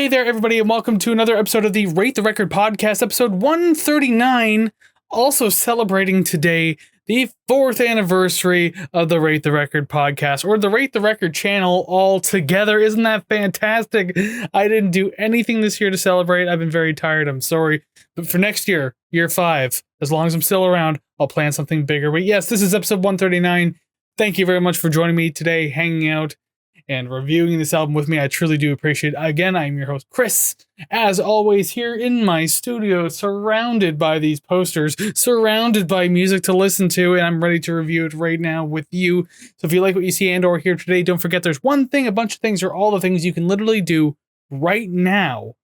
Hey there, everybody, and welcome to another episode of the Rate the Record podcast, episode 139, also celebrating today the 4th anniversary of the Rate the Record podcast, or the Rate the Record channel altogether. Isn't that fantastic? I didn't do anything this year to celebrate. I've been very tired, I'm sorry. But for next year, year 5, as long as I'm still around, I'll plan something bigger. But yes, this is episode 139. Thank you very much for joining me today, hanging out and reviewing this album with me. I truly do appreciate it. Again, I'm your host, Chris, as always, here in my studio, surrounded by these posters, surrounded by music to listen to, and I'm ready to review it right now with you. So if you like what you see and or hear today, don't forget there's one thing, a bunch of things, or all the things you can literally do right now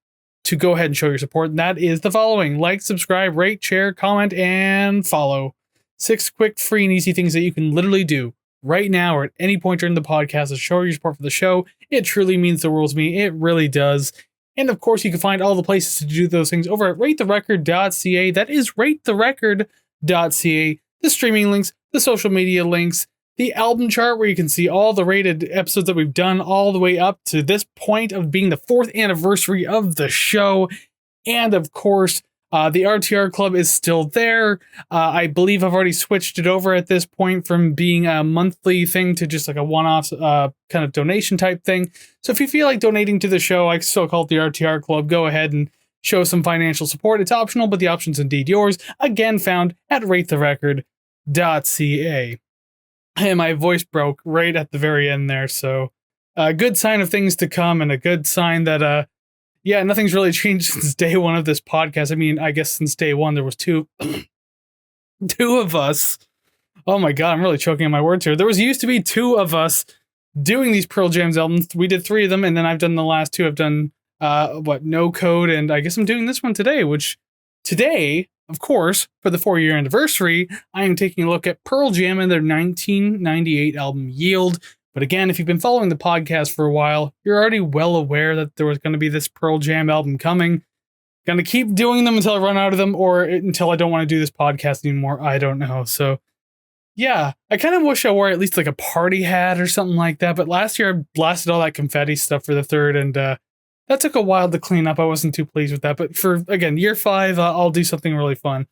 to go ahead and show your support, and that is the following: like, subscribe, rate, share, comment, and follow. 6 quick, free, and easy things that you can literally do right now or at any point during the podcast to show your support for the show. It truly means the world to me. It really does. And of course, you can find all the places to do those things over at ratetherecord.ca. That is ratetherecord.ca. The streaming links, the social media links, the album chart where you can see all the rated episodes that we've done all the way up to this point of being the 4th anniversary of the show. And of course, the RTR Club is still there. I believe I've already switched it over at this point from being a monthly thing to just like a one-off kind of donation type thing. So if you feel like donating to the show, I still call it the RTR Club. Go ahead and show some financial support. It's optional, but the option's indeed yours. Again, found at ratetherecord.ca. And my voice broke right at the very end there. So a good sign of things to come, and a good sign that yeah, nothing's really changed since day one of this podcast. I mean, I guess since day one, there was two of us. Oh my God, I'm really choking on my words here. There used to be 2 of us doing these Pearl Jam's albums. We did 3 of them, and then I've done the last 2. I've done, No Code, and I guess I'm doing this one today, which today, of course, for the 4-year anniversary, I am taking a look at Pearl Jam and their 1998 album, Yield. But again, if you've been following the podcast for a while, you're already well aware that there was going to be this Pearl Jam album coming. Going to keep doing them until I run out of them, or until I don't want to do this podcast anymore. I don't know. So, yeah, I kind of wish I wore at least like a party hat or something like that. But last year, I blasted all that confetti stuff for the 3rd, and that took a while to clean up. I wasn't too pleased with that. But for, again, year 5, I'll do something really fun.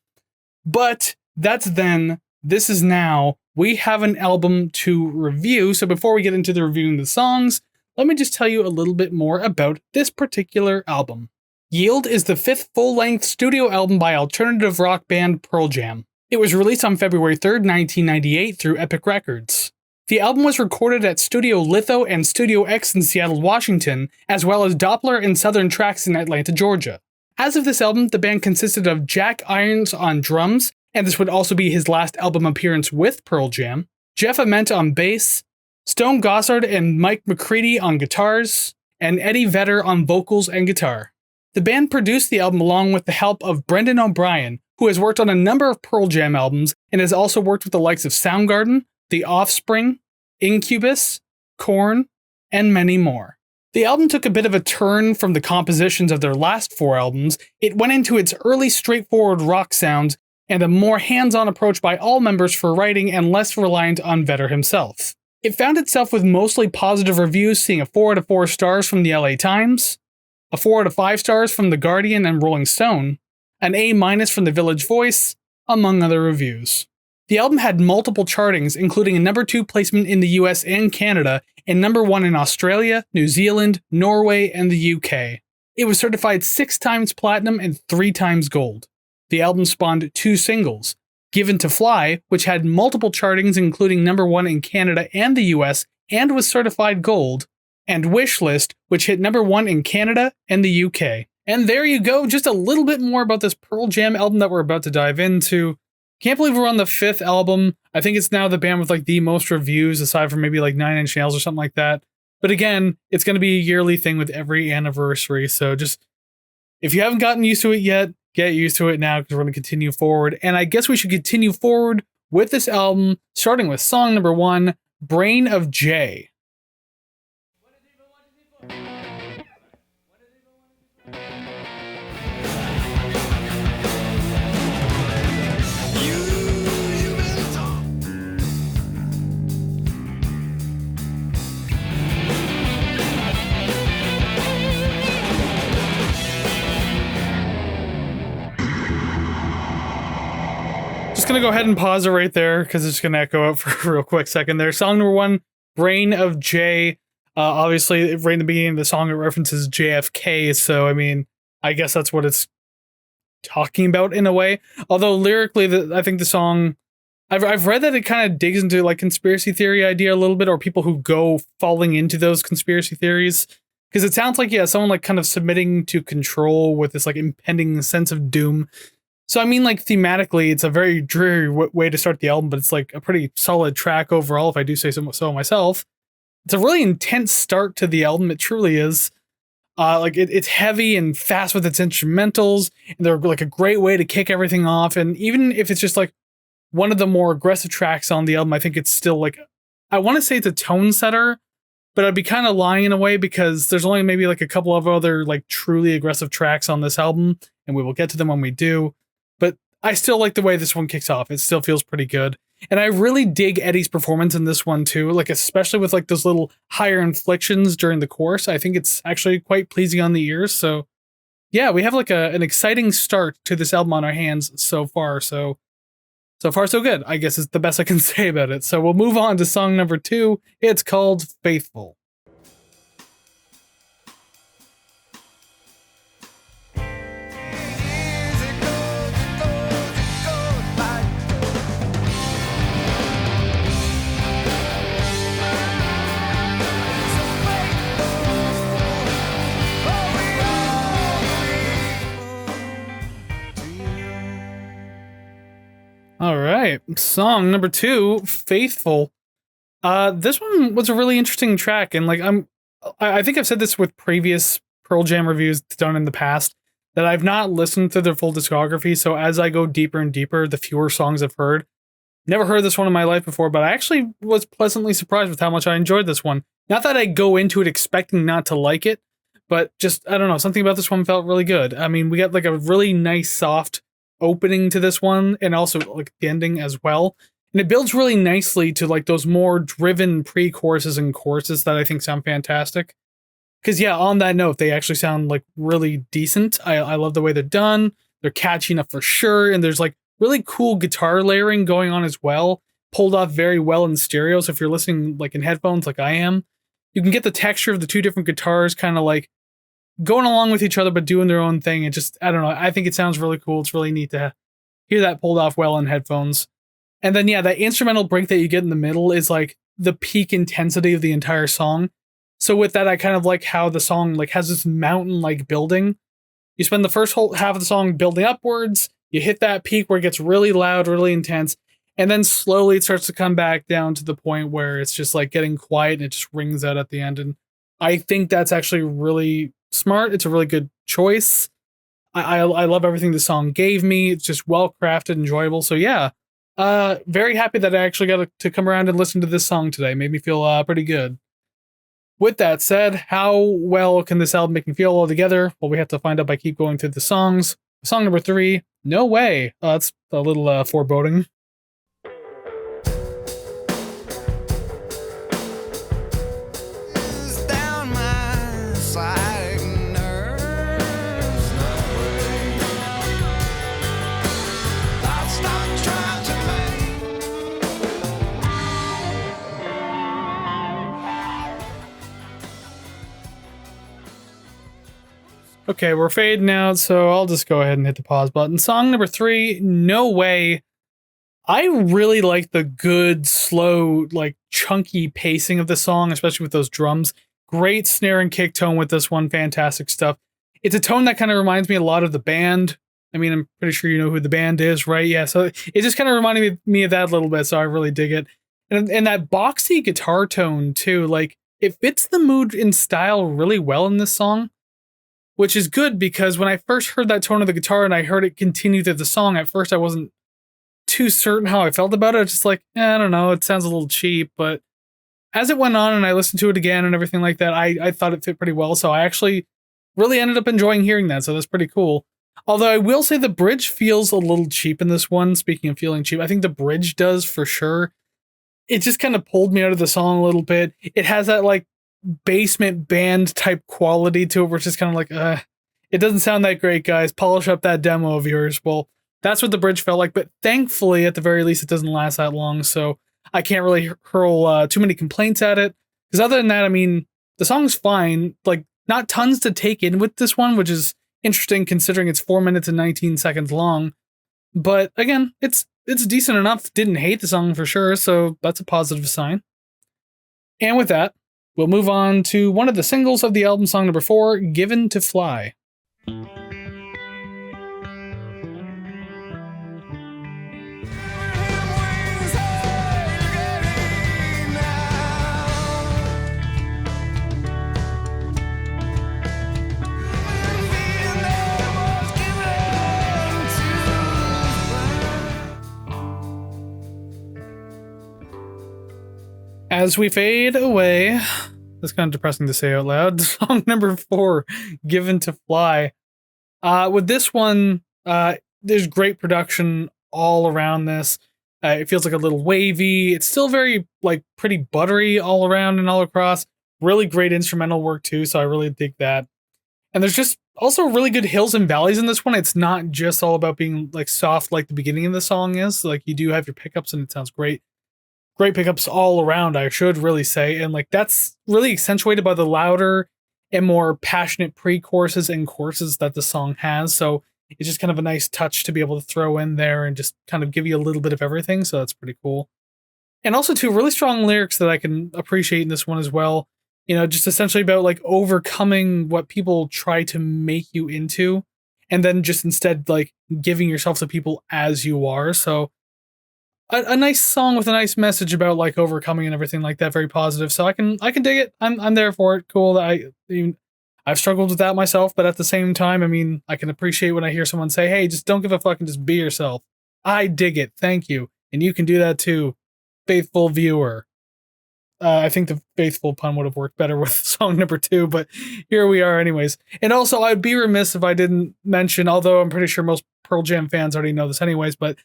But that's then. This is now. We have an album to review, so before we get into the reviewing the songs, let me just tell you a little bit more about this particular album. Yield is the 5th full-length studio album by alternative rock band Pearl Jam. It was released on February 3rd, 1998 through Epic Records. The album was recorded at Studio Litho and Studio X in Seattle, Washington, as well as Doppler and Southern Tracks in Atlanta, Georgia. As of this album, the band consisted of Jack Irons on drums, and this would also be his last album appearance with Pearl Jam, Jeff Ament on bass, Stone Gossard and Mike McCready on guitars, and Eddie Vedder on vocals and guitar. The band produced the album along with the help of Brendan O'Brien, who has worked on a number of Pearl Jam albums and has also worked with the likes of Soundgarden, The Offspring, Incubus, Korn, and many more. The album took a bit of a turn from the compositions of their last 4 albums. It went into its early straightforward rock sounds and a more hands-on approach by all members for writing, and less reliant on Vedder himself. It found itself with mostly positive reviews, seeing a 4 out of 4 stars from the LA Times, a 4 out of 5 stars from The Guardian and Rolling Stone, an A- from The Village Voice, among other reviews. The album had multiple chartings, including a number 2 placement in the US and Canada, and number 1 in Australia, New Zealand, Norway, and the UK. It was certified 6 times platinum and 3 times gold. The album spawned 2 singles, Given to Fly, which had multiple chartings including number 1 in Canada and the US and was certified gold, and Wishlist, which hit number 1 in Canada and the UK. And there you go, just a little bit more about this Pearl Jam album that we're about to dive into. Can't believe we're on the 5th album. I think it's now the band with like the most reviews, aside from maybe like 9 Inch Nails or something like that. But again, it's going to be a yearly thing with every anniversary, so just, if you haven't gotten used to it yet, get used to it now, because we're going to continue forward. And I guess we should continue forward with this album, starting with song number 1, Brain of J. Just gonna go ahead and pause it right there because it's gonna echo out for a real quick second there. Song number one, Brain of J. Obviously, right in the beginning of the song, it references JFK, so I mean, I guess that's what it's talking about in a way. Although lyrically, I think the song, I've read that it kind of digs into like conspiracy theory idea a little bit, or people who go falling into those conspiracy theories. Because it sounds like, yeah, someone like kind of submitting to control with this like impending sense of doom. So I mean, like thematically, it's a very dreary way to start the album, but it's like a pretty solid track overall, if I do say so myself. It's a really intense start to the album. It truly is. It's heavy and fast with its instrumentals, and they're like a great way to kick everything off. And even if it's just like one of the more aggressive tracks on the album, I think it's still like, I want to say it's a tone setter, but I'd be kind of lying in a way because there's only maybe like a couple of other like truly aggressive tracks on this album, and we will get to them when we do. But I still like the way this one kicks off. It still feels pretty good. And I really dig Eddie's performance in this one too, like especially with like those little higher inflections during the chorus. I think it's actually quite pleasing on the ears. So yeah, we have like an exciting start to this album on our hands so far. So far so good, I guess is the best I can say about it. So we'll move on to song number two. It's called Faithful. All right, song number two, Faithful. This one was a really interesting track, and like I think I've said this with previous Pearl Jam reviews done in the past, that I've not listened to their full discography. So as I go deeper and deeper, the fewer songs I've heard. Never heard this one in my life before, but I actually was pleasantly surprised with how much I enjoyed this one. Not that I go into it expecting not to like it, but just, I don't know, something about this one felt really good. I mean, we got like a really nice, soft opening to this one, and also like the ending as well. And it builds really nicely to like those more driven pre-choruses and choruses that I think sound fantastic. Because yeah, on that note, they actually sound like really decent. I love the way they're done. They're catchy enough for sure, and there's like really cool guitar layering going on as well, pulled off very well in stereo. So if you're listening like in headphones like I am, you can get the texture of the two different guitars kind of like going along with each other but doing their own thing. And just, I don't know, I think it sounds really cool. It's really neat to hear that pulled off well in headphones. And then yeah, that instrumental break that you get in the middle is like the peak intensity of the entire song. So with that, I kind of like how the song like has this mountain like building. You spend the first whole half of the song building upwards, you hit that peak where it gets really loud, really intense, and then slowly it starts to come back down to the point where it's just like getting quiet and it just rings out at the end. And I think that's actually really smart. It's a really good choice. I love everything the song gave me. It's just well crafted, enjoyable. So yeah, very happy that I actually got to come around and listen to this song today. Made me feel pretty good. With that said, how well can this album make me feel altogether? Well, we have to find out by keep going through the songs. Song number three, No Way. That's a little foreboding. Okay, we're fading out, so I'll just go ahead and hit the pause button. Song number three, No Way. I really like the good, slow, like chunky pacing of the song, especially with those drums. Great snare and kick tone with this one. Fantastic stuff. It's a tone that kind of reminds me a lot of The Band. I mean, I'm pretty sure you know who The Band is, right? Yeah, so it just kind of reminded me of that a little bit, so I really dig it. And that boxy guitar tone, too, like, it fits the mood and style really well in this song. Which is good because when I first heard that tone of the guitar and I heard it continue through the song, at first I wasn't too certain how I felt about it. I was just like, I don't know, it sounds a little cheap. But as it went on and I listened to it again and everything like that, I thought it fit pretty well. So I actually really ended up enjoying hearing that. So that's pretty cool. Although I will say the bridge feels a little cheap in this one. Speaking of feeling cheap, I think the bridge does for sure. It just kind of pulled me out of the song a little bit. It has that like basement band type quality to it, which is kind of like, it doesn't sound that great, guys. Polish up that demo of yours. Well, That's what the bridge felt like, but thankfully, at the very least, it doesn't last that long, so I can't really hurl too many complaints at it. Because other than that, I mean, the song's fine. Like, not tons to take in with this one, which is interesting considering it's 4 minutes and 19 seconds long. But again, it's decent enough. Didn't hate the song for sure, so that's a positive sign. And with that, we'll move on to one of the singles of the album, song number 4, Given to Fly. As we fade away, that's kind of depressing to say out loud. Song number 4, Given to Fly. With this one, there's great production all around this. It feels like a little wavy. It's still very, like, pretty buttery all around and all across. Really great instrumental work too, so I really dig that. And there's just also really good hills and valleys in this one. It's not just all about being like soft like the beginning of the song is. Like, you do have your pickups and it sounds great. Great pickups all around, I should really say. And like, that's really accentuated by the louder and more passionate pre-choruses and choruses that the song has. So it's just kind of a nice touch to be able to throw in there and just kind of give you a little bit of everything. So that's pretty cool. And also two really strong lyrics that I can appreciate in this one as well. You know, just essentially about like overcoming what people try to make you into, and then just instead like giving yourself to people as you are. So a nice song with a nice message about like overcoming and everything like that. Very positive. So I can dig it. I'm there for it. Cool. I've struggled with that myself, but at the same time, I mean, I can appreciate when I hear someone say, "Hey, just don't give a fuck and just be yourself." I dig it. Thank you. And you can do that too, faithful viewer. I think the faithful pun would have worked better with song number 2, but here we are anyways. And also, I'd be remiss if I didn't mention, although I'm pretty sure most Pearl Jam fans already know this anyways, but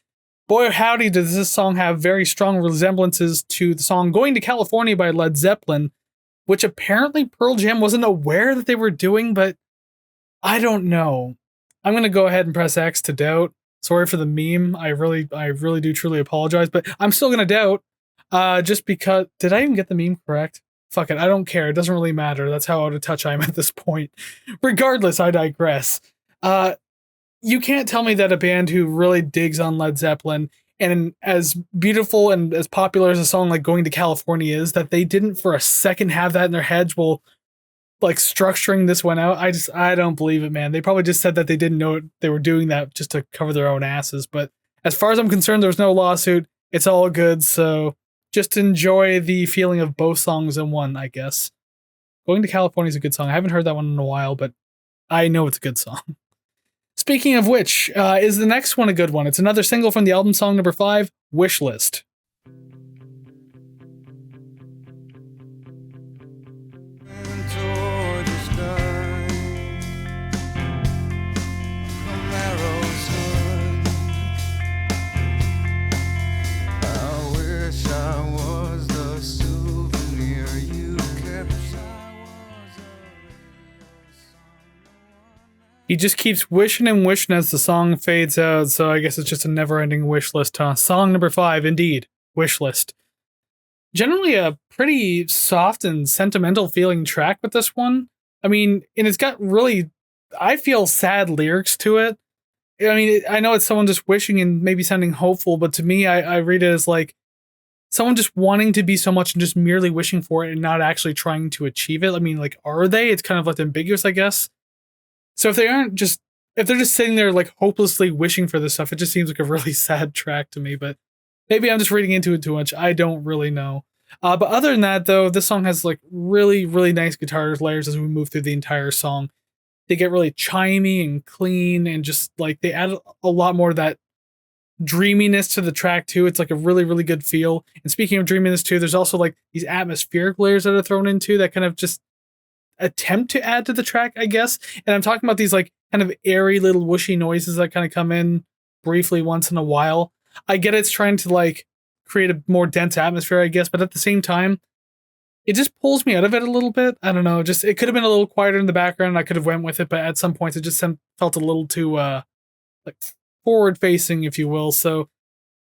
boy howdy does this song have very strong resemblances to the song Going to California by Led Zeppelin, which apparently Pearl Jam wasn't aware that they were doing, but I don't know. I'm going to go ahead and press X to doubt. Sorry for the meme. I really do truly apologize, but I'm still going to doubt. Just because, did I even get the meme correct? Fuck it, I don't care. It doesn't really matter. That's how out of touch I am at this point. Regardless, I digress. You can't tell me that a band who really digs on Led Zeppelin, and as beautiful and as popular as a song like Going to California is, that they didn't for a second have that in their heads while like structuring this one out. I don't believe it, man. They probably just said that they didn't know they were doing that just to cover their own asses. But as far as I'm concerned, there was no lawsuit. It's all good. So just enjoy the feeling of both songs in one, I guess. Going to California is a good song. I haven't heard that one in a while, but I know it's a good song. Speaking of which, is the next one a good one? It's another single from the album, song number 5, Wish List. He just keeps wishing and wishing as the song fades out, so I guess it's just a never-ending wish list, huh? Song number 5, indeed, Wish List. Generally a pretty soft and sentimental feeling track with this one. I mean, and it's got really, I feel, sad lyrics to it. I mean, I know it's someone just wishing and maybe sounding hopeful, but to me, I read it as like someone just wanting to be so much and just merely wishing for it and not actually trying to achieve it. I mean, like, are they? It's kind of like ambiguous, I guess. So if they're just sitting there like hopelessly wishing for this stuff, it just seems like a really sad track to me, but maybe I'm just reading into it too much. I don't really know. But other than that, though, this song has like really, really nice guitar layers as we move through the entire song. They get really chimey and clean, and just like they add a lot more of that dreaminess to the track too. It's like a really, really good feel. And speaking of dreaminess too, there's also like these atmospheric layers that are thrown into that kind of just attempt to add to the track, I guess. And I'm talking about these like kind of airy little whooshy noises that kind of come in briefly once in a while. I get it's trying to like create a more dense atmosphere, I guess, but at the same time, it just pulls me out of it a little bit. I don't know, just it could have been a little quieter in the background. I could have went with it, but at some points it just felt a little too like forward facing, if you will. So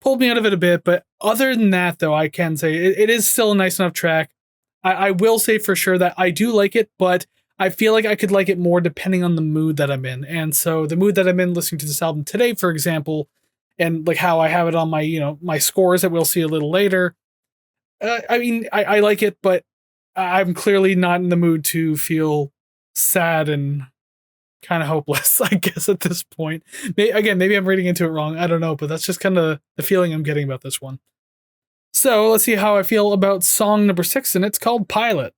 pulled me out of it a bit. But other than that, though, I can say it is still a nice enough track. I will say for sure that I do like it, but I feel like I could like it more depending on the mood that I'm in. And so the mood that I'm in listening to this album today, for example, and like how I have it on my, my scores that we'll see a little later. I mean, I like it, but I'm clearly not in the mood to feel sad and kind of hopeless, I guess, at this point. Maybe I'm reading into it wrong. I don't know, but that's just kind of the feeling I'm getting about this one. So let's see how I feel about song number 6, and it's called Pilot.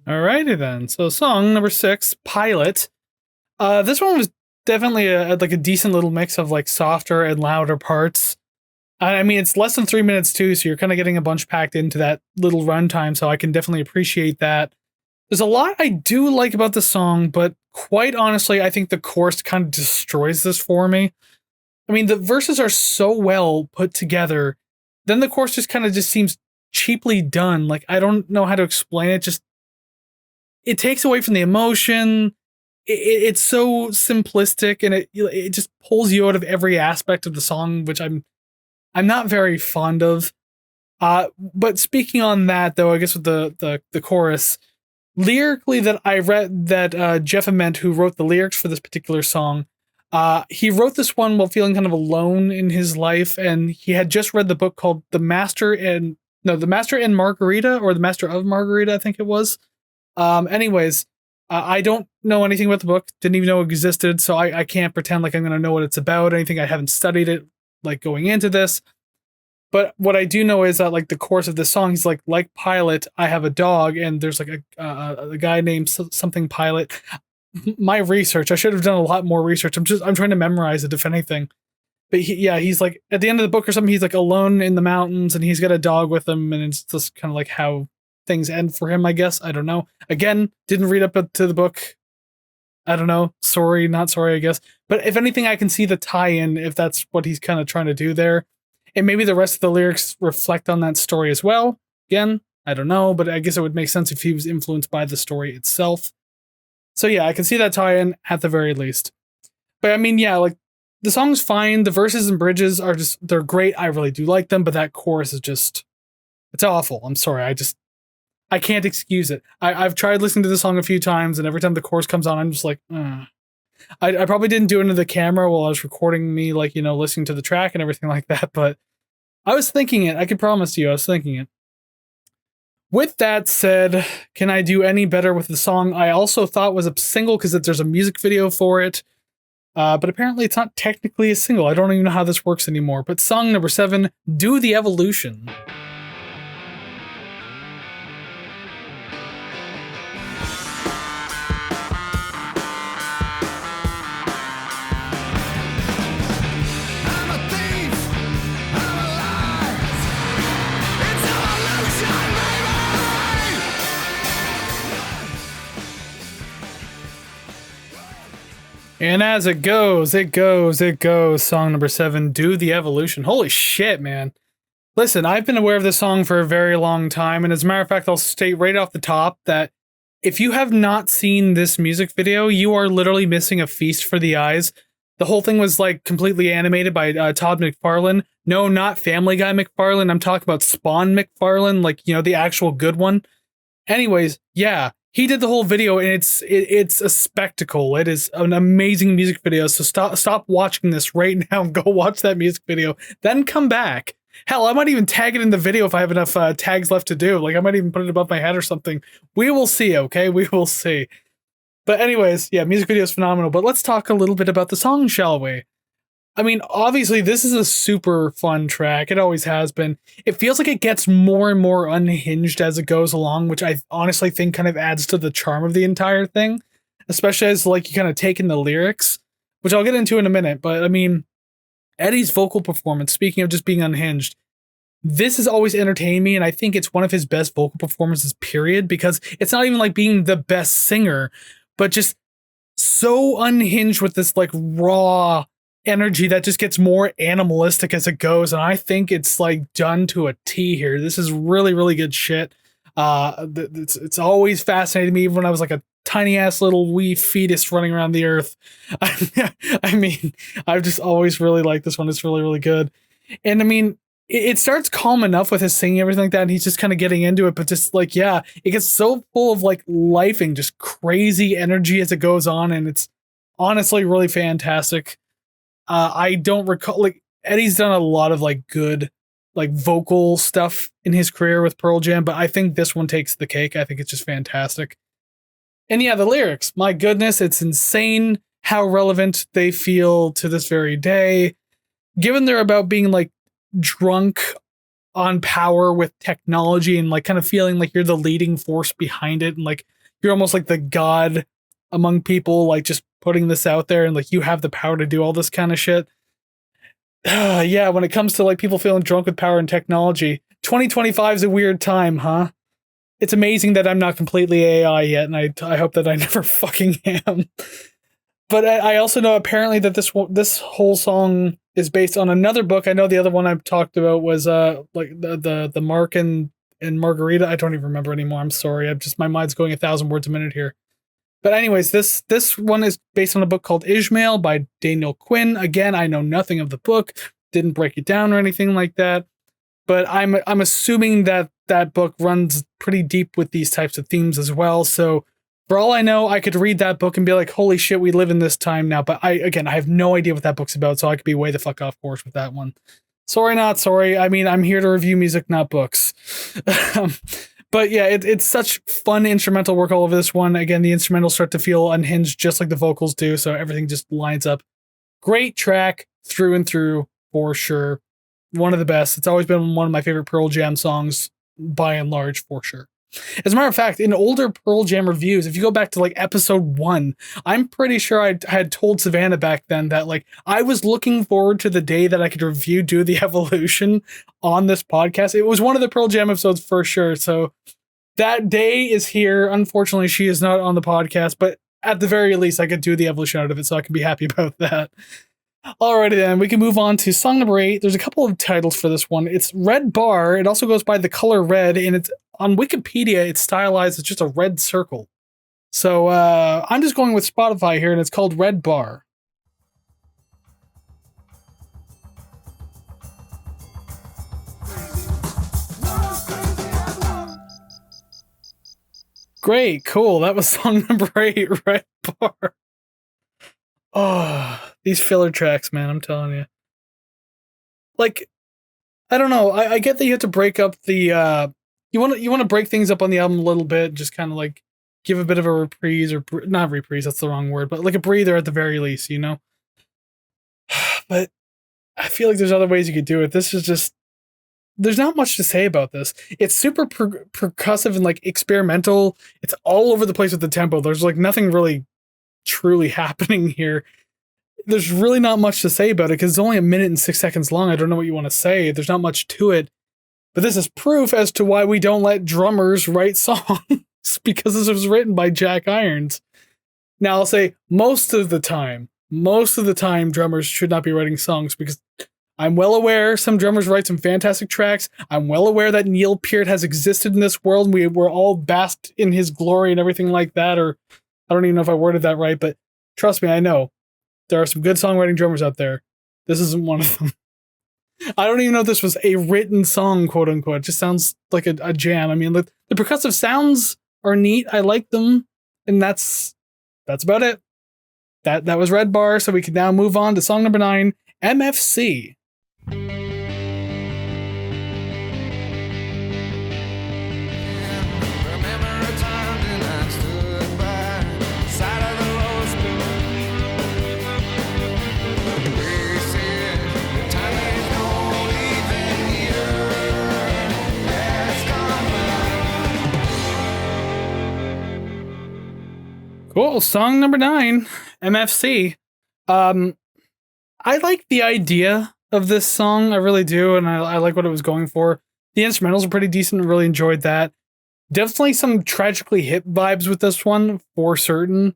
Alrighty then. So song number 6, Pilot. This one was definitely like a decent little mix of like softer and louder parts. I mean, it's less than 3 minutes too, so you're kind of getting a bunch packed into that little runtime. So I can definitely appreciate that. There's a lot I do like about the song, but quite honestly, I think the chorus kind of destroys this for me. I mean, the verses are so well put together, then the chorus just kind of just seems cheaply done. Like, I don't know how to explain it. Just it takes away from the emotion. It's so simplistic, and it just pulls you out of every aspect of the song, which I'm not very fond of. But speaking on that, though, I guess with the chorus, lyrically, that I read that Jeff Ament, who wrote the lyrics for this particular song, he wrote this one while feeling kind of alone in his life, and he had just read the book called The Master and Margarita, or The Master of Margarita, I think it was. Anyways, I don't know anything about the book, didn't even know it existed, so I can't pretend like I'm going to know what it's about, anything. I haven't studied it, like, going into this. But what I do know is that, like, the chorus of this song, he's like Pilot, I have a dog, and there's like a guy named something Pilot. My research, I should have done a lot more research. I'm trying to memorize it, if anything. But he's like, at the end of the book or something, he's like alone in the mountains, and he's got a dog with him, and it's just kind of like how things end for him, I guess. I don't know. Again, didn't read up to the book. I don't know. Sorry, not sorry, I guess. But if anything, I can see the tie-in, if that's what he's kind of trying to do there. And maybe the rest of the lyrics reflect on that story as well. Again, I don't know, but I guess it would make sense if he was influenced by the story itself. So yeah, I can see that tie-in at the very least. But I mean, yeah, like, the song's fine. The verses and bridges are they're great. I really do like them, but that chorus is just, it's awful. I'm sorry. I can't excuse it. I've tried listening to the song a few times, and every time the chorus comes on, I'm just like, I probably didn't do it into the camera while I was recording me, like, listening to the track and everything like that, but I was thinking it. I can promise you I was thinking it. With that said, can I do any better with the song I also thought was a single, because there's a music video for it, but apparently it's not technically a single. I don't even know how this works anymore. But song number 7, Do the Evolution. And as it goes, song number 7, Do the Evolution. Holy shit, man. Listen, I've been aware of this song for a very long time, and as a matter of fact, I'll state right off the top that if you have not seen this music video, you are literally missing a feast for the eyes. The whole thing was, like, completely animated by Todd McFarlane. No, not Family Guy McFarlane. I'm talking about Spawn McFarlane, like, the actual good one. Anyways, yeah. He did the whole video, and it's a spectacle. It is an amazing music video. So stop watching this right now and go watch that music video. Then come back. Hell, I might even tag it in the video if I have enough tags left to do. Like, I might even put it above my head or something. We will see, okay? We will see. But anyways, yeah, music video is phenomenal. But let's talk a little bit about the song, shall we? I mean, obviously, this is a super fun track. It always has been. It feels like it gets more and more unhinged as it goes along, which I honestly think kind of adds to the charm of the entire thing, especially as, like, you kind of take in the lyrics, which I'll get into in a minute. But I mean, Eddie's vocal performance, speaking of just being unhinged, this has always entertained me, and I think it's one of his best vocal performances, period, because it's not even like being the best singer, but just so unhinged with this like raw energy that just gets more animalistic as it goes. And I think it's like done to a T here. This is really, really good shit. It's always fascinated me, even when I was like a tiny ass little wee fetus running around the earth. I mean, I've just always really liked this one. It's really, really good. And I mean, it starts calm enough with his singing, everything like that, and he's just kind of getting into it, but just like, yeah, it gets so full of like life and just crazy energy as it goes on, and it's honestly really fantastic. I don't recall, like, Eddie's done a lot of like good like vocal stuff in his career with Pearl Jam, but I think this one takes the cake. I think it's just fantastic. And yeah, the lyrics, my goodness, it's insane how relevant they feel to this very day. Given they're about being like drunk on power with technology and like kind of feeling like you're the leading force behind it, and like you're almost like the god among people, like just putting this out there and like you have the power to do all this kind of shit. Yeah, when it comes to like people feeling drunk with power and technology, 2025 is a weird time, huh? It's amazing that I'm not completely AI yet, and I hope that I never fucking am. But I also know apparently that this whole song is based on another book. I know the other one I've talked about was like the Mark and Margarita. I don't even remember anymore. I'm sorry. I'm just, my mind's going 1,000 words a minute here. But anyways, this one is based on a book called Ishmael by Daniel Quinn. Again, I know nothing of the book, didn't break it down or anything like that. But I'm assuming that that book runs pretty deep with these types of themes as well. So for all I know, I could read that book and be like, holy shit, we live in this time now. But I have no idea what that book's about, so I could be way the fuck off course with that one. Sorry, not sorry. I mean, I'm here to review music, not books. But yeah, it's such fun instrumental work all over this one. Again, the instrumentals start to feel unhinged just like the vocals do, so everything just lines up. Great track through and through, for sure. One of the best. It's always been one of my favorite Pearl Jam songs, by and large, for sure. As a matter of fact, in older Pearl Jam reviews, if you go back to like episode 1, I'm pretty sure I had told Savannah back then that like I was looking forward to the day that I could review Do the Evolution on this podcast. It was one of the Pearl Jam episodes for sure. So that day is here. Unfortunately, she is not on the podcast, but at the very least, I could do the evolution out of it, so I can be happy about that. Alrighty then, we can move on to song number 8. There's a couple of titles for this one. It's Red Bar. It also goes by the color red, and it's on Wikipedia, it's stylized as just a red circle. So I'm just going with Spotify here, and it's called Red Bar. Great, cool. That was song number 8, Red Bar. Oh, these filler tracks, man, I'm telling you. Like, I don't know. I get that you have to break up the you want to break things up on the album a little bit, just kind of like give a bit of a reprise, or not reprise, that's the wrong word, but like a breather at the very least, you know. But I feel like there's other ways you could do it. This is just, there's not much to say about this. It's super percussive and like experimental. It's all over the place with the tempo. There's like nothing really truly happening here. There's really not much to say about it because it's only 1 minute and 6 seconds long. I don't know what you want to say. There's not much to it. But this is proof as to why we don't let drummers write songs, because this was written by Jack Irons. Now, I'll say most of the time, drummers should not be writing songs, because I'm well aware some drummers write some fantastic tracks. I'm well aware that Neil Peart has existed in this world, and we're all basked in his glory and everything like that, or I don't even know if I worded that right, but trust me, I know. There are some good songwriting drummers out there. This isn't one of them. I don't even know if this was a written song, quote unquote. It just sounds like a jam. I mean, the percussive sounds are neat. I like them. And that's about it. That was Red Bar. So we can now move on to song number 9, MFC. Cool. Song number 9, MFC. I like the idea of this song. I really do, and I like what it was going for. The instrumentals are pretty decent. I really enjoyed that. Definitely some tragically hip vibes with this one, for certain.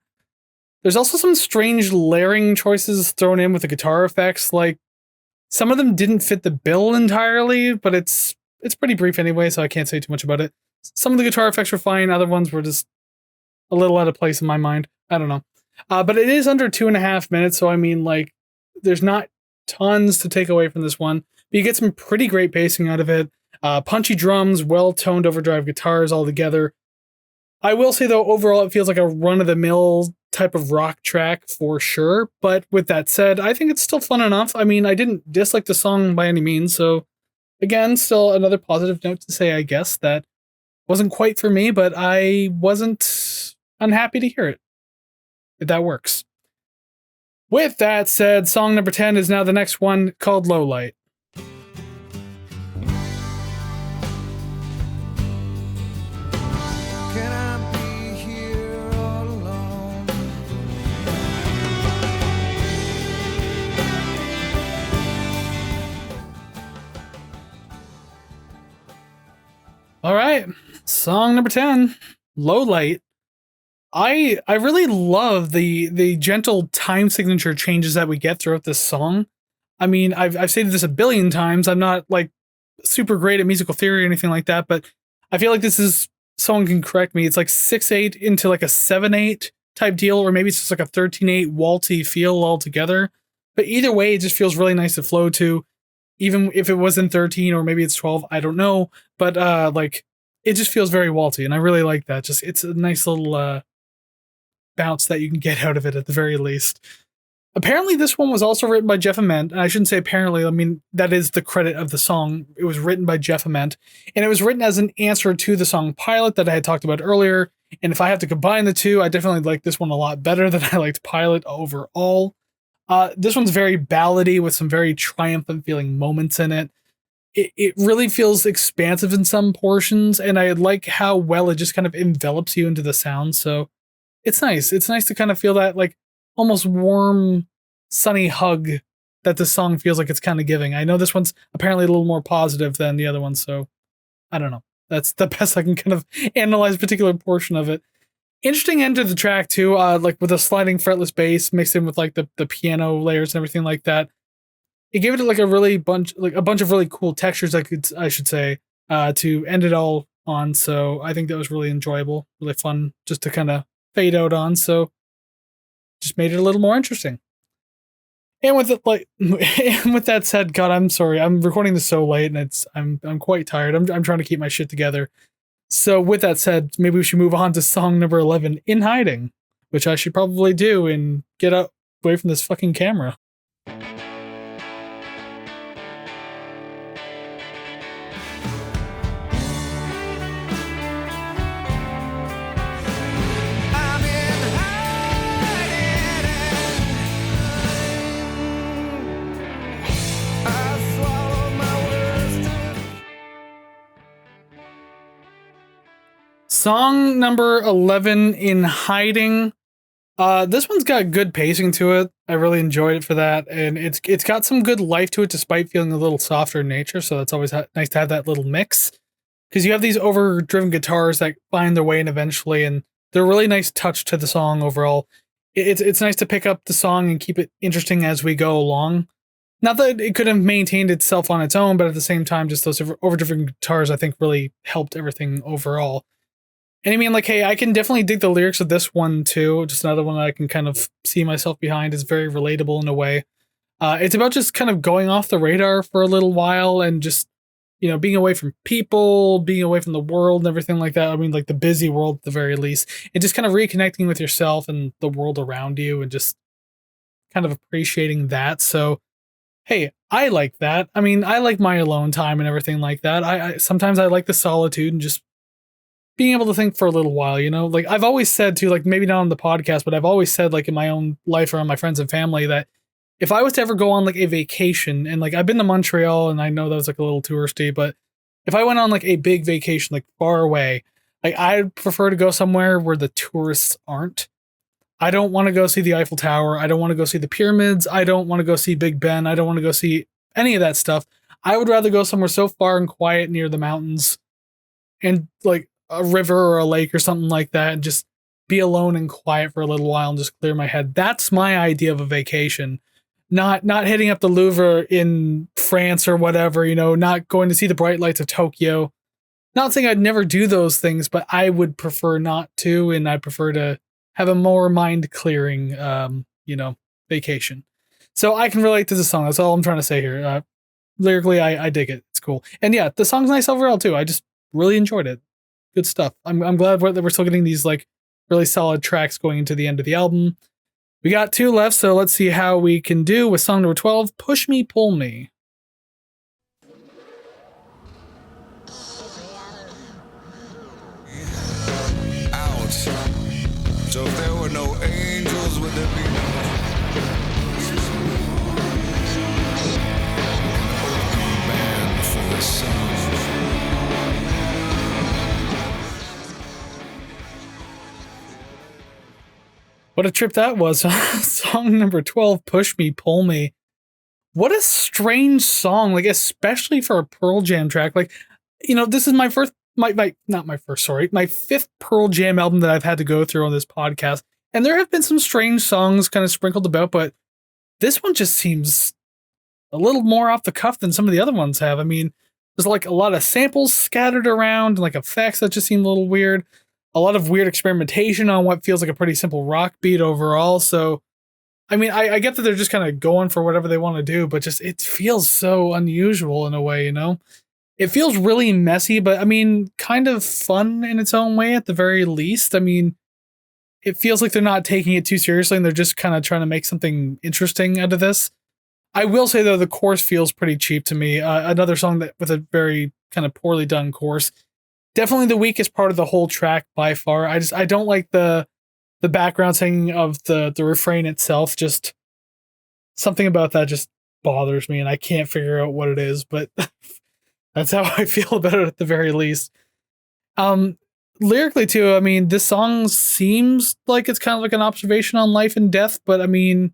There's also some strange layering choices thrown in with the guitar effects. Like, some of them didn't fit the bill entirely, but it's pretty brief anyway, so I can't say too much about it. Some of the guitar effects were fine. Other ones were just a little out of place in my mind. I don't know. But it is under 2.5 minutes, so I mean, like, there's not tons to take away from this one. But you get some pretty great pacing out of it. Punchy drums, well-toned overdrive guitars all together. I will say, though, overall, it feels like a run-of-the-mill type of rock track for sure. But with that said, I think it's still fun enough. I mean, I didn't dislike the song by any means, so again, still another positive note to say, I guess, that wasn't quite for me, but I wasn't unhappy to hear it, if that works. With that said, song number 10 is now the next one, called Low Light. All right, song number 10, Low Light. I really love the gentle time signature changes that we get throughout this song. I mean, I've stated this a billion times. I'm not like super great at musical theory or anything like that, but I feel like this is, someone can correct me, it's like 6/8 into like a 7/8 type deal, or maybe it's just like a 13/8 waltzy feel altogether. But either way, it just feels really nice to flow to, even if it wasn't 13 or maybe it's 12, I don't know. But like, it just feels very waltzy, and I really like that. Just, it's a nice little bounce that you can get out of it at the very least. Apparently, this one was also written by Jeff Ament. And I shouldn't say apparently, I mean, that is the credit of the song. It was written by Jeff Ament, and it was written as an answer to the song Pilot that I had talked about earlier. And if I have to combine the two, I definitely like this one a lot better than I liked Pilot overall. This one's very ballady with some very triumphant feeling moments in it. It really feels expansive in some portions, and I like how well it just kind of envelops you into the sound. So it's nice. It's nice to kind of feel that, like, almost warm, sunny hug that the song feels like it's kind of giving. I know this one's apparently a little more positive than the other one, so I don't know. That's the best I can kind of analyze a particular portion of it. Interesting end to the track too, like with a sliding fretless bass mixed in with like the piano layers and everything like that. It gave it like a bunch of really cool textures, I should say, to end it all on. So I think that was really enjoyable, really fun just to kind of fade out on. So just made it a little more interesting. And with it, like, and with that said, God, I'm sorry, I'm recording this so late, and I'm quite tired. I'm trying to keep my shit together. So with that said, maybe we should move on to song number 11, In Hiding, which I should probably do and get away from this fucking camera. Song number 11, In Hiding. This one's got good pacing to it. I really enjoyed it for that, and it's got some good life to it despite feeling a little softer in nature, so that's always nice to have that little mix. Because you have these overdriven guitars that find their way in eventually, and they're a really nice touch to the song overall. It's nice to pick up the song and keep it interesting as we go along. Not that it could have maintained itself on its own, but at the same time, just those overdriven guitars, I think, really helped everything overall. And I mean, like, hey, I can definitely dig the lyrics of this one too. Just another one that I can kind of see myself behind. Is very relatable in a way. It's about just kind of going off the radar for a little while and just, being away from people, being away from the world and everything like that. I mean, like the busy world at the very least, and just kind of reconnecting with yourself and the world around you and just kind of appreciating that. So, hey, I like that. I mean, I like my alone time and everything like that. I sometimes I like the solitude and just being able to think for a little while, like I've always said too, like maybe not on the podcast, but I've always said, like, in my own life around my friends and family, that if I was to ever go on like a vacation, and like I've been to Montreal and I know that was like a little touristy, but if I went on like a big vacation, like far away, like I'd prefer to go somewhere where the tourists aren't. I don't want to go see the Eiffel Tower. I don't want to go see the pyramids. I don't want to go see Big Ben. I don't want to go see any of that stuff. I would rather go somewhere so far and quiet near the mountains and like a river or a lake or something like that and just be alone and quiet for a little while and just clear my head. That's my idea of a vacation. Not hitting up the Louvre in France or whatever, not going to see the bright lights of Tokyo. Not saying I'd never do those things, but I would prefer not to, and I prefer to have a more mind clearing, vacation. So I can relate to the song. That's all I'm trying to say here. Lyrically, I dig it. It's cool. And yeah, the song's nice overall too. I just really enjoyed it. Good stuff. I'm glad that we're still getting these like really solid tracks going into the end of the album. We got 2 left, so let's see how we can do with song number 12, Push Me, Pull Me. Ouch. So if there were no angels, would there be no man for the sun? What a trip that was. Song number 12, Push Me, Pull Me. What a strange song, like, especially for a Pearl Jam track. Like, this is my fifth Pearl Jam album that I've had to go through on this podcast. And there have been some strange songs kind of sprinkled about, but this one just seems a little more off the cuff than some of the other ones have. I mean, there's like a lot of samples scattered around, like effects that just seem a little weird. A lot of weird experimentation on what feels like a pretty simple rock beat overall. So, I mean, I get that they're just kind of going for whatever they want to do, but just it feels so unusual in a way, It feels really messy, but I mean, kind of fun in its own way at the very least. I mean, it feels like they're not taking it too seriously and they're just kind of trying to make something interesting out of this. I will say, though, the chorus feels pretty cheap to me. Another song that with a very kind of poorly done chorus. Definitely the weakest part of the whole track by far. I don't like the background singing of the refrain itself. Just something about that just bothers me and I can't figure out what it is, but that's how I feel about it at the very least. Lyrically too, I mean, this song seems like it's kind of like an observation on life and death, but I mean,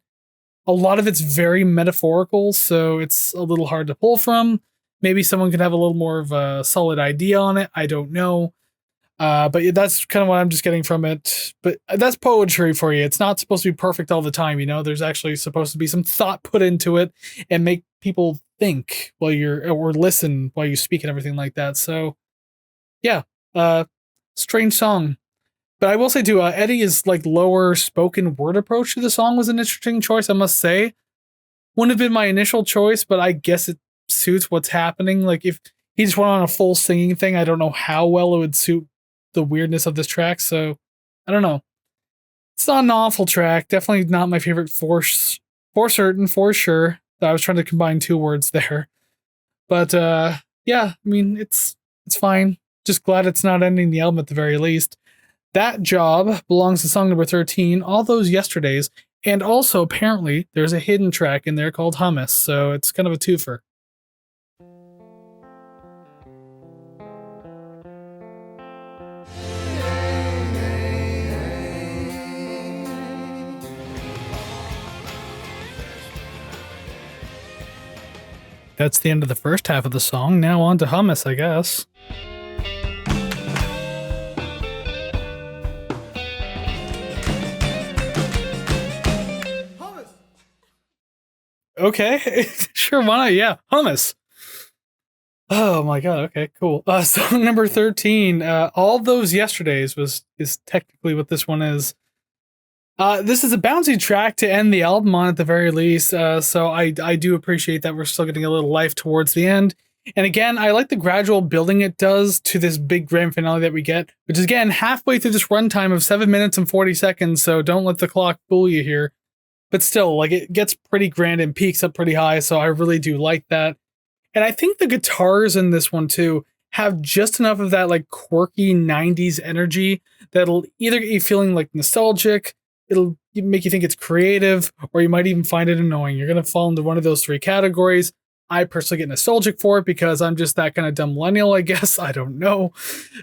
a lot of it's very metaphorical, so it's a little hard to pull from. Maybe someone could have a little more of a solid idea on it. I don't know. But yeah, that's kind of what I'm just getting from it. But that's poetry for you. It's not supposed to be perfect all the time, There's actually supposed to be some thought put into it and make people think or listen while you speak and everything like that. So, yeah, strange song. But I will say too, Eddie's like lower spoken word approach to the song was an interesting choice, I must say. Wouldn't have been my initial choice, but I guess it suits what's happening. Like if he just went on a full singing thing, I don't know how well it would suit the weirdness of this track. So I don't know. It's not an awful track. Definitely not my favorite for sure. I was trying to combine 2 words there. But yeah, I mean it's fine. Just glad it's not ending the album at the very least. That Job belongs to song number 13, All Those Yesterdays, and also apparently there's a hidden track in there called Hummus, so it's kind of a twofer. That's the end of the first half of the song. Now on to Hummus, I guess. Hummus. Okay, sure, why not? Yeah, Hummus. Oh my god, okay, cool. Song number 13, All Those Yesterdays is technically what this one is. This is a bouncy track to end the album on at the very least, so I do appreciate that we're still getting a little life towards the end. And again, I like the gradual building it does to this big grand finale that we get, which is again halfway through this runtime of 7 minutes and 40 seconds, so don't let the clock fool you here. But still, like it gets pretty grand and peaks up pretty high, so I really do like that. And I think the guitars in this one too have just enough of that like quirky 90s energy that'll either get you feeling like nostalgic, it'll make you think it's creative, or you might even find it annoying. You're going to fall into one of those 3 categories. I personally get nostalgic for it because I'm just that kind of dumb millennial, I guess. I don't know.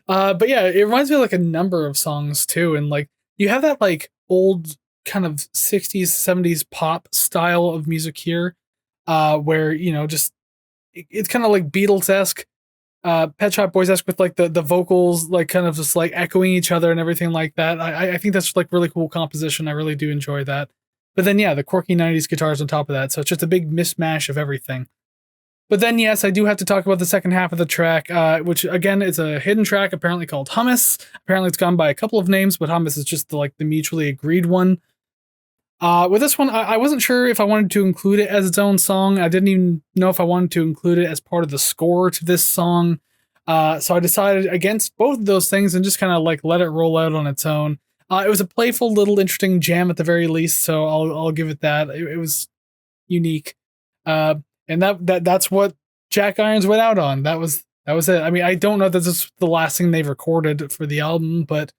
But yeah, it reminds me of like a number of songs too. And like you have that like old kind of 60s, 70s pop style of music here. where, you know, just it's kind of like Beatles-esque, Pet Shop Boys-esque with like the vocals like kind of just like echoing each other and everything like that. I think that's like really cool composition. I really do enjoy that. But then yeah, the quirky 90s guitars on top of that. So it's just a big mishmash of everything. But then yes, I do have to talk about the second half of the track, which again is a hidden track apparently called Hummus. Apparently it's gone by a couple of names, but Hummus is just the mutually agreed one. With this one, I wasn't sure if I wanted to include it as its own song. I didn't even know if I wanted to include it as part of the score to this song. So I decided against both of those things and just kind of like let it roll out on its own. It was a playful, little, interesting jam at the very least, so I'll give it that. It was unique, and that's what Jack Irons went out on. That was it. I mean, I don't know that this is the last thing they've recorded for the album, but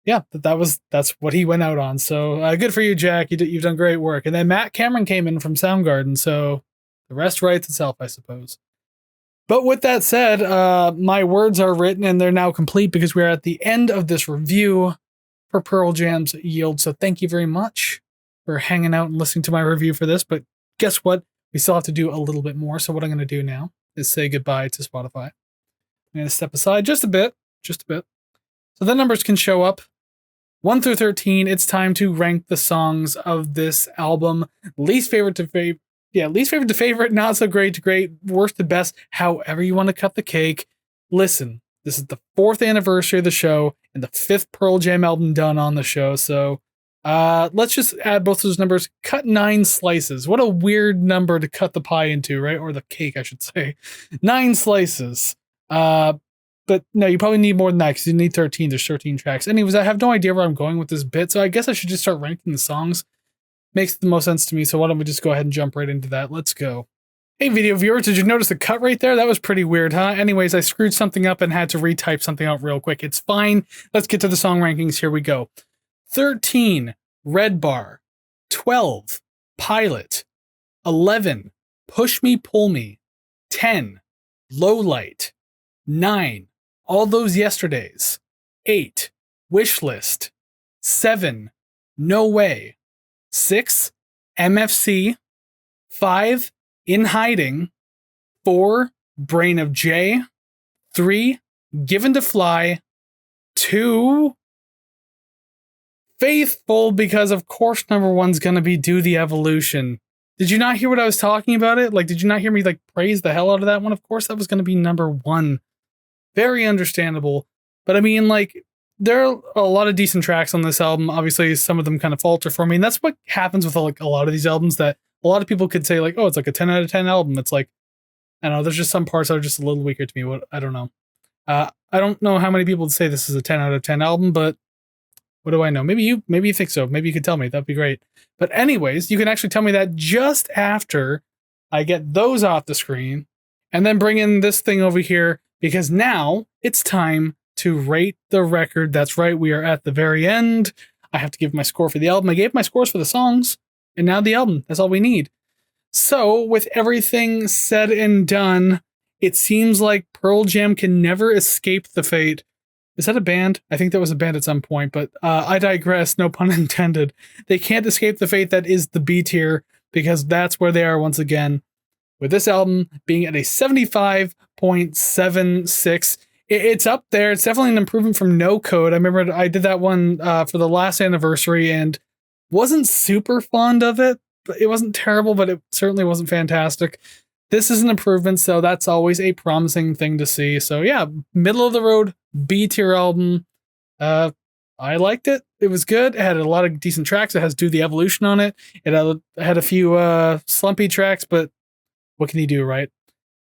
yeah, that's what he went out on. So good for you, Jack. You've done great work. And then Matt Cameron came in from Soundgarden, so the rest writes itself, I suppose. But with that said, my words are written and they're now complete because we're at the end of this review for Pearl Jam's Yield. So thank you very much for hanging out and listening to my review for this. But guess what? We still have to do a little bit more. So what I'm going to do now is say goodbye to Spotify. I'm going to step aside just a bit. So the numbers can show up. 1 through 13, it's time to rank the songs of this album. Least favorite to favorite, not so great to great, worst to best, however you want to cut the cake. Listen, this is the 4th anniversary of the show and the 5th Pearl Jam album done on the show. So let's just add both those numbers. Cut 9 slices. What a weird number to cut the pie into, right? Or the cake, I should say. 9 slices. But no, you probably need more than that because you need 13. There's 13 tracks. Anyways, I have no idea where I'm going with this bit, so I guess I should just start ranking the songs. Makes the most sense to me, so why don't we just go ahead and jump right into that. Let's go. Hey, video viewers, did you notice the cut right there? That was pretty weird, huh? Anyways, I screwed something up and had to retype something out real quick. It's fine. Let's get to the song rankings. Here we go. 13, Red Bar. 12, Pilot. 11, Push Me, Pull Me. 10, Low Light. 9, All Those Yesterdays. 8, Wish List. 7, No Way. 6, MFC. 5, In Hiding. 4, Brain of J. 3, Given to Fly. 2, Faithful, because of course number 1's gonna be Do the Evolution. Did you not hear what I was talking about it? Like, did you not hear me like praise the hell out of that one? Of course that was gonna be number 1. Very understandable. But I mean, like, there are a lot of decent tracks on this album. Obviously, some of them kind of falter for me. And that's what happens with like a lot of these albums, that a lot of people could say like, oh, it's like a 10 out of 10 album. It's like, I don't know, there's just some parts that are just a little weaker to me. I don't know. I don't know how many people would say this is a 10 out of 10 album, but what do I know? Maybe you think so. Maybe you could tell me. That'd be great. But anyways, you can actually tell me that just after I get those off the screen and then bring in this thing over here, because now it's time to rate the record. That's right. We are at the very end. I have to give my score for the album. I gave my scores for the songs and now the album. That's all we need. So with everything said and done, it seems like Pearl Jam can never escape the fate. Is that a band? I think that was a band at some point, but I digress. No pun intended. They can't escape the fate that is the B tier, because that's where they are once again, with this album being at a 75.76. It's up there. It's definitely an improvement from No Code. I remember I did that one for the last anniversary and wasn't super fond of it. But it wasn't terrible, but it certainly wasn't fantastic. This is an improvement, so that's always a promising thing to see. So yeah, middle of the road, B tier album. I liked it. It was good. It had a lot of decent tracks. It has Do the Evolution on it. It had a few slumpy tracks, but what can you do, right?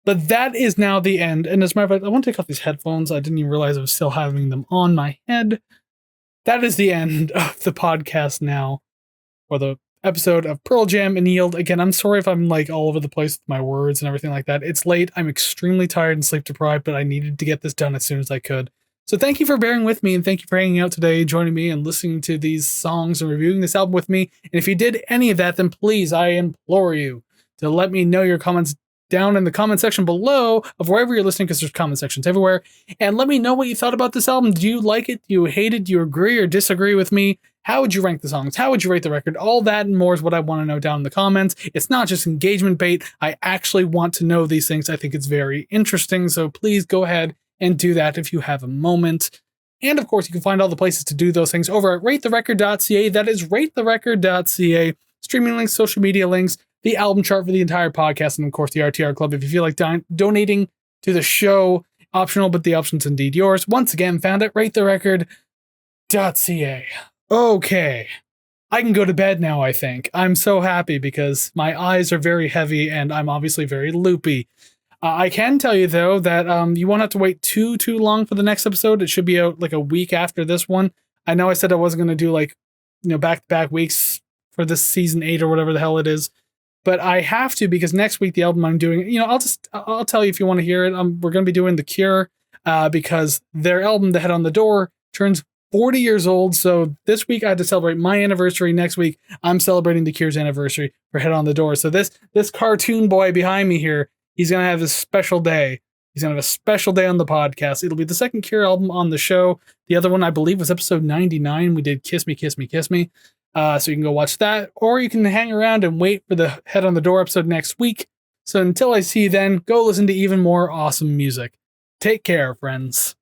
But that is now the end. And as a matter of fact, I want to take off these headphones. I didn't even realize I was still having them on my head. That is the end of the podcast now, or the episode of Pearl Jam and Yield. Again, I'm sorry if I'm like all over the place with my words and everything like that. It's late. I'm extremely tired and sleep deprived, but I needed to get this done as soon as I could. So thank you for bearing with me, and thank you for hanging out today, joining me and listening to these songs and reviewing this album with me. And if you did any of that, then please, I implore you to let me know your comments down in the comment section below of wherever you're listening, because there's comment sections everywhere. And let me know what you thought about this album. Do you like it? Do you hate it? Do you agree or disagree with me? How would you rank the songs? How would you rate the record? All that and more is what I want to know down in the comments. It's not just engagement bait. I actually want to know these things. I think it's very interesting. So please go ahead and do that if you have a moment. And of course, you can find all the places to do those things over at ratetherecord.ca. That is ratetherecord.ca. Streaming links, social media links, the album chart for the entire podcast, and of course the RTR Club if you feel like donating to the show. Optional, but the option's indeed yours. Once again, found at ratetherecord.ca. Okay, I can go to bed now, I think. I'm so happy because my eyes are very heavy and I'm obviously very loopy. I can tell you, though, that you won't have to wait too long for the next episode. It should be out like a week after this one. I know I said I wasn't going to do like, back-to-back weeks for this season 8 or whatever the hell it is. But I have to because next week, the album I'm doing, I'll tell you if you want to hear it. We're going to be doing The Cure because their album, The Head on the Door, turns 40 years old. So this week I had to celebrate my anniversary. Next week I'm celebrating The Cure's anniversary for Head on the Door. So this cartoon boy behind me here, he's going to have a special day. He's going to have a special day on the podcast. It'll be the second Cure album on the show. The other one I believe was episode 99. We did Kiss Me, Kiss Me, Kiss Me. So you can go watch that, or you can hang around and wait for the Head on the Door episode next week. So until I see you then, go listen to even more awesome music. Take care, friends.